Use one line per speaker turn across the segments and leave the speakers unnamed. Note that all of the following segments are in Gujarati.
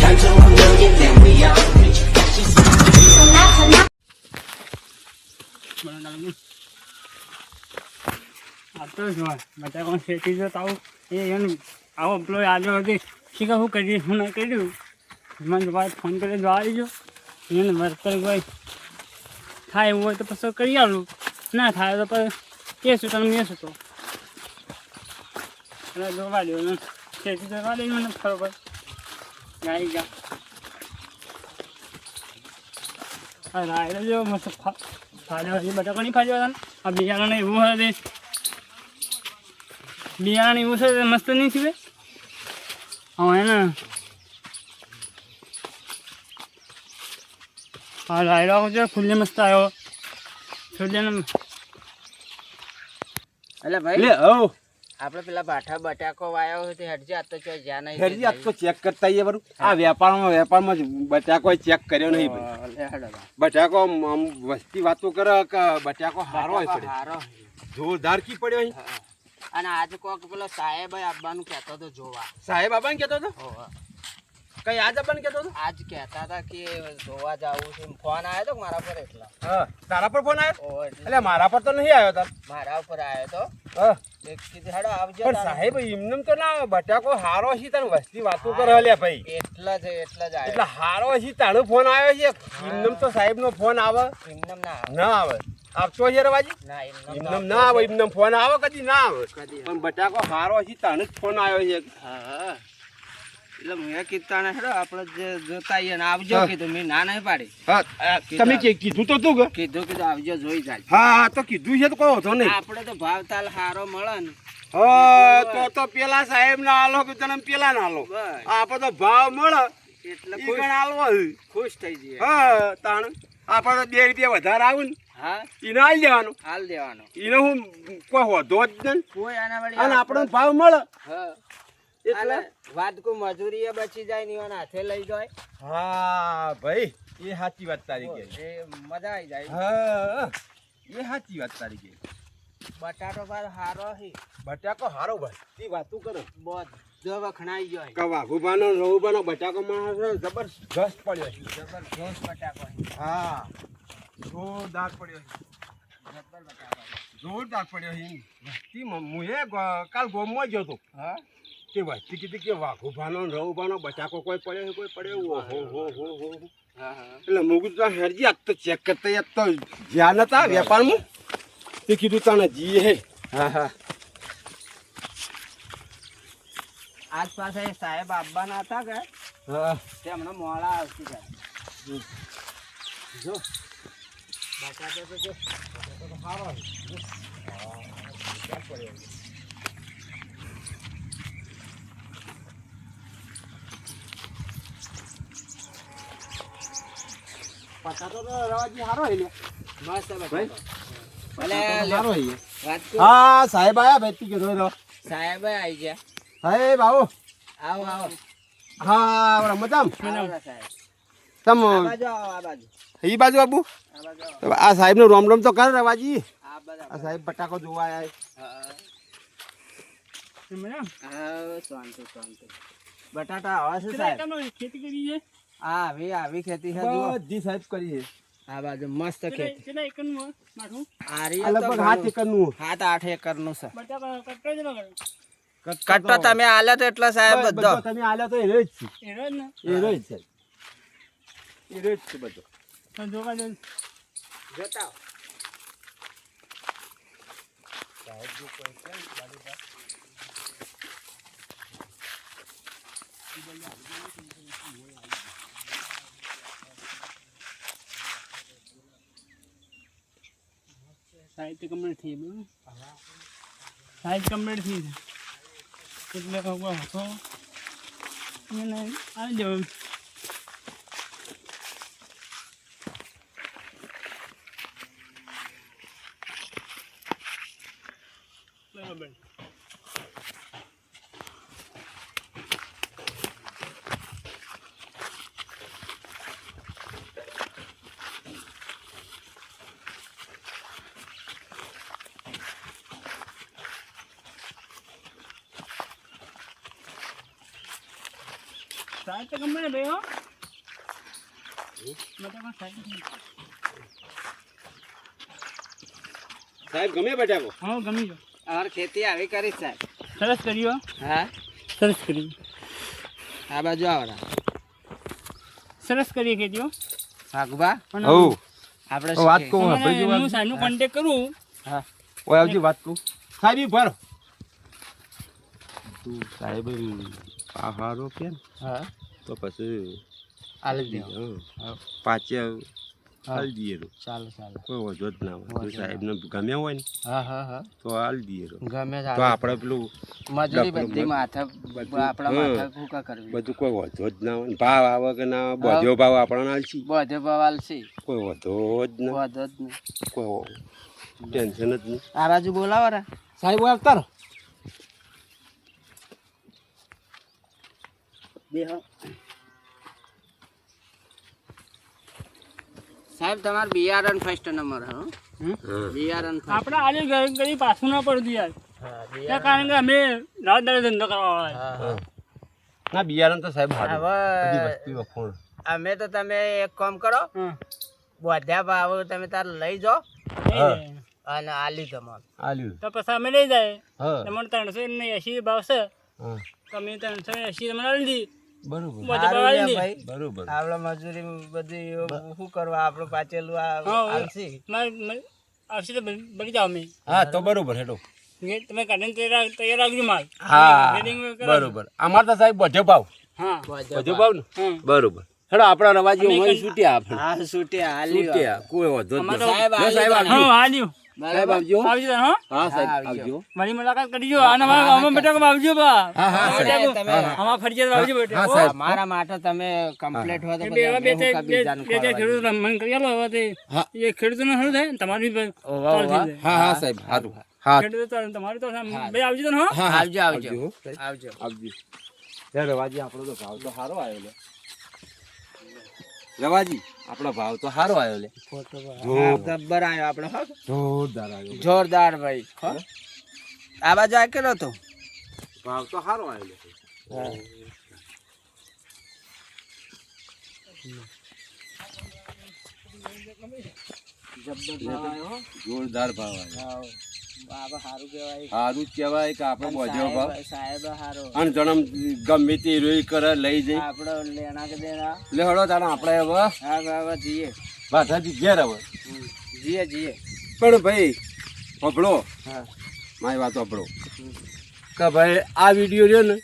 count to a million, then we all reach.
આ તો જો બધા કોણ ખેતી જો તાવ એને આવો પેલો આવ્યો હતી શીખા શું કરીએ શું ના કર્યું મને ભાઈ ફોન કરી જવા દેજો એને વર્કર કોઈ થાય એવું હોય તો પછી કરી આવું ના થાય તો પછી કહેશું તને મેશું તો એટલે જોવા દો ને ખેતી કરવા દે મને ખબર ગાઈ ગયા હા રાયડો જો મસ્ત ફાડ્યો હજી બટાકા નહીં ફાડ્યો હતા આ બિયારણ એવું હોય બિયારણ એવું છે મસ્ત નહીં થયું હા એને હા રાયડો છે ખુલ્લે મસ્ત આવ્યો સૂર્યને
એટલે ભાઈ
લે હો
આપણે પેલા બાઠા બટાકો વાયો હોય તે હટજે આ તો ચોય જ્યાં નહીં
હેરજી આ તો ચેક કરતા આવીએ બરું આ વેપારમાં જ બટાકો ચેક કર્યો નહીં ભાઈ
લે હડો
બટાકો આમ વસ્તી વાતો કરે કે બટાકો હારો હોય પડે
હારો
જોરદાર કી પડ્યો અહીં
અને આજે કોક પેલો સાહેબ આવવાનું કહેતો હતો જોવા
સાહેબ બાબાને કહેતો હતો કઈ આજ બાબાને કહેતો હતો
આજ કહેતા હતા કે જોવા જવું છે ફોન આવ્યો હતો મારા પર એટલા
હા તારા પર ફોન આવ્યો
ઓહો, એટલે
એટલે મારા પર તો નહીં આવ્યો તાર
મારા ઉપર આવ્યો તો
હા
કીધું હેડો આવજો
પણ સાહેબ એમને તો ના બટાકો હારો છે તને વસ્તી વાતો કરે લે ભાઈ
એટલા જ આવ્યો
એટલે હારો છે તારો ફોન આવ્યો છે એમને તો સાહેબ નો ફોન આવે
એમનેમ ના આવે.
ના આવે આપશો છે રવાજી
ના
એમને ના આવે એમને ફોન આવે કદી ના આવે
કદી
પણ બટાકો હારો છે તાને જ ફોન આવ્યો છે
હા એટલે મેં કીધું હેડો આપણે જે જોતા આવીએ ને આવજો કીધું મેં ના નહીં પાડી
હા તમે કીધું તો તું કે
કીધું આવજો જોઈ જાય
હા તો કીધું છે તો કહો તો નહીં
આપણે તો ભાવ તાલ હારો મળે ને
હા તો પેલા સાહેબ ના આલો કે તને પેલા ના આલો
બસ
આપણે તો ભાવ મળે
એટલે
ઈ ગણ આલવો
ખુશ થઈ જઈએ
હા તાણ આપણે તો 2 રૂપિયા વધારે આવે ને
હા
એને આલી દેવાનું
હાલ દેવાનો
એને હું કોઈ હોધો જ નહીં
કોઈ આના વળી
અને આપણને ભાવ મળે
હા
એટલે
એટલે વાત કો મજૂરી બચી જાય ને એના હાથે લઈ જાય
હા ભાઈ એ સાચી વાત તારી કે
એ મજા આવી જાય
હા એ સાચી વાત તારી કે
બટાટો પર હારો હી
બટાકો હારો ભાઈ એ વાતું કરો
બધો વખણાઈ જાય
વાઘુબાનો રઘુબાનો બટાકો માણસ જબરજસ્ત પડ્યો છે
જબરજસ્ત બટાકો હી.
હા જોરદાર પડ્યો છે
જબર બટાકો
જોરદાર પડ્યો છે વસ્તી હું કાલ ગોમમાં ગયો હતો
હા
કે વસ્તી કીધી કે વાઘુબાનો રઘુબાનો બટાકો કોઈ પડ્યો કોઈ પડ્યો ઓહો હો હો હો
હા હા
એટલે મુગું તો હેરજી આજ તો ચેક કરતા યાદ તો જ્યાં નતા વેપારમાં તે કીધું તને જીએ હે હા હા
આજ પાસે સાહેબ આવવાના હતા કે
હા
તે હમણાં મોડા આવતી જાય
જો
બટાટો તો છે
બટાકો તો સારો છે ક્યાં પડ્યો બટાકો તો રવાજી સારો હે લે
મસ્ત
ભાઈ
બટાકો ભલે
સારો હે
વાત કો
હા સાહેબ આયા બેઠી કે રોઈ
સાહેબ આવી ગયા
સાહેબ આવો
આવો આવો
હા રમજામ
આવો સાહેબ
તમ
આ બાજુ આવો આ બાજુ
ઈ બાજુ આબુ
આ બાજુ આવો.
આ સાહેબ નું રોમ રોમ તો કર રવાજી
આ બાજુ
આ સાહેબ બટાકો જોવા આયા
હા
મજા
હા શાંતિ બટાટા આવે છે સાહેબ
ખેતી કરી છે
હા આવી ખેતી છે જુઓ
બધી સાહેબ કરી છે
આ બાજુ મસ્ત ખેતી
કેટલા એકરનું નાખું
આ રહી
આ લગભગ 7 એકર નું
7-8 એકર નું છે
બટાકા કટકો જ ન કરો
કટ્ટો તમે આલ્યો તો એટલો સાહેબ બધો
તમે આલ્યા તો એરો જ છે
એનો જ ને
એરો જ છે એરો જ છે બધો
તો જોવા દે
જોતા
સાહિત્ય કમ્પ્લીટ થઈ ગયું સાહિત્ય કમ્પ્લીટ થઈ જાય એટલે ખબર હતો એને આવી જવું બરાબર સાહેબ તો ગમે ને ભાઈ હો બટાકા સાહેબ
સાહેબ ગમે બટાકો
હા ગમી ગયો
અમારે ખેતી આવી કરી સાહેબ.
સરસ કર્યું
હા
સરસ કર્યું
આ બાજુ આવરા
સરસ કરી ખેતીઓ
ભાગવા
પણ
હો
આપણે
વાત કહું
તમારે
ભાઈ
હું સાહેબનો કોન્ટેક કરું
હા
ઓય આવજી વાત કહું સાહેબ ઈ ભરો તું સાહેબ પહાડો કે ને
હા
તો પછી
આલી દે
પાછે હાલ દઈએ રો
ચાલો ચાલો
કોઈ વધો જ ના હોય સાહેબને ગમ્યા હોય ને
હા હા હા
તો હાલ દઈએ રો
ગમે
તો આપણે પેલું
મજૂરી
ડબલું
બધી માથા આપણા
હા.
માથા ફૂકા કરવી
બધું કોઈ વધો જ ના હોય ને ભાવ આવે કે ના આવે, બધો ભાવ આપણને હાલશી
બધે બવાલ છે
કોઈ વધો જ ના
વધો જ નહીં
કોઈ ટેન્શન જ નહીં
આ બાજુ બોલાવો રે
સાહેબ આવતા
બેહો સાહેબ તમાર બિયારણ ફર્સ્ટ નંબર હો બિયારણ
આપણે આજે ઘડી પાછું ના પડતું યાર ત્યાં કારણ કે અમે રાત દાડે ધંધો કરવા વાળા
ના બિયારણ તો સાહેબ હારું. બધી
હવે
વસ્તી વખોણ
અમે તો તમે એક કામ કરો
હા
બધા ભાવ તમે તાર લઈ જાઓ
હા.
અને આલી તમાર
આલ્યું
તો પછી અમે લઈ જાય
હા
તમારે 380 ભાવ છે
હા
તમે 380 તમને આપી દી
બરોબર
બધે ભાવ આપી દી
ભાઈ
બરોબર
આપણે મજૂરી બધી શું કરવા આપણું પાછેલું
હા
આવશે
આવશે તો બળી જાઓ અમે
હા તો બરોબર હેડો
તમે કાઢીને તૈયાર રાખજો માલ
હા
Reading કરાવજો.
બરોબર અમાર તો સાહેબ બધો ભાવ
હા
બધો ભાવ ને
હા
બરોબર હેડો આપણા રવાજી
અમે
હોય
કઈ-
છૂટ્યા આપણે
હા છૂટ્યા હાલી
છૂટ્યા કોઈ વધો જ
અમારે
નહીં.
સાહેબ
લો, સાહેબ
આલી
આવજો
હા આવજો
સાહેબ આવજો
આવજો હા
હા સાહેબ
હા, આવજો.
આવજો
મારી મુલાકાત કરજો અને અમારા ગામમાં બટાકા આવજો બા
હા હા સાહેબ
સાહેબ, તમે
અમારા ફરજિયાત આવજો
હા,
બેટા
સાહેબ.
મારા માટે તમે કમ્પ્લીટ હોય તો
બે
પછી
બે
આપણે શું કાં બીજાને
બે
ખવડાવીએ?
ખેડૂતો મને કરી આલો હવે તે
હા.
એ ખેડૂતોને સારું થાય ને તમારી બી
ઓવા,
ચાલુ થઈ
ઓવા.
જાય.
હા હા સાહેબ સારું હા
ખેડૂતો ચાલે, તમારી તો ભાઈ આવજો તો ને હો
હા, હા.
આવજો આવજો
હો.
આવજો
આવજો યાર રવાજી આપણો તો ભાવ તો સારો આવ્યો લે રવાજી આપણો ભાવ તો સારો આવ્યો લે
હા, જબ્બર આવ્યો આપણે હો
જોરદાર આવ્યો
જોરદાર ભાઈ હો આ બાજુ આ કેટલો તો
ભાવ તો સારો આવ્યો લે જોરદાર ભાવ આવ્યો
બાબા સારું કહેવાય
સારું જ કહેવાય કે આપણે બોજો ભાવ
સાહેબ સારો
અને જણમ ગમે તે રોઈ કરે લઈ જઈ
આપણો લેણા કે દેણા
લે હળો તાણે આપણે હવે
હા બાબા જીએ
બાધાથી ઘેર હવે
જીએ જીએ
પણ ભાઈ હોભળો
હા
મારી વાત હોભળો કે ભાઈ આ વિડીયો રહ્યો ને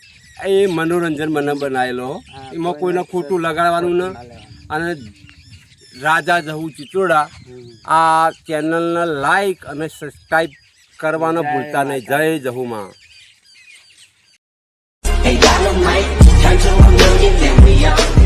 એ મનોરંજન મને બનાવેલો હો. એમાં કોઈને ખોટું લગાડવાનું ને અને રાજા જહુ ચિત્રોડા આ ચેનલને લાઈક અને સબસ્ક્રાઈબ કરવાના ભૂલતા નહીં જય જહુમાં
Hey, Dynamite, turn to a million, then we on.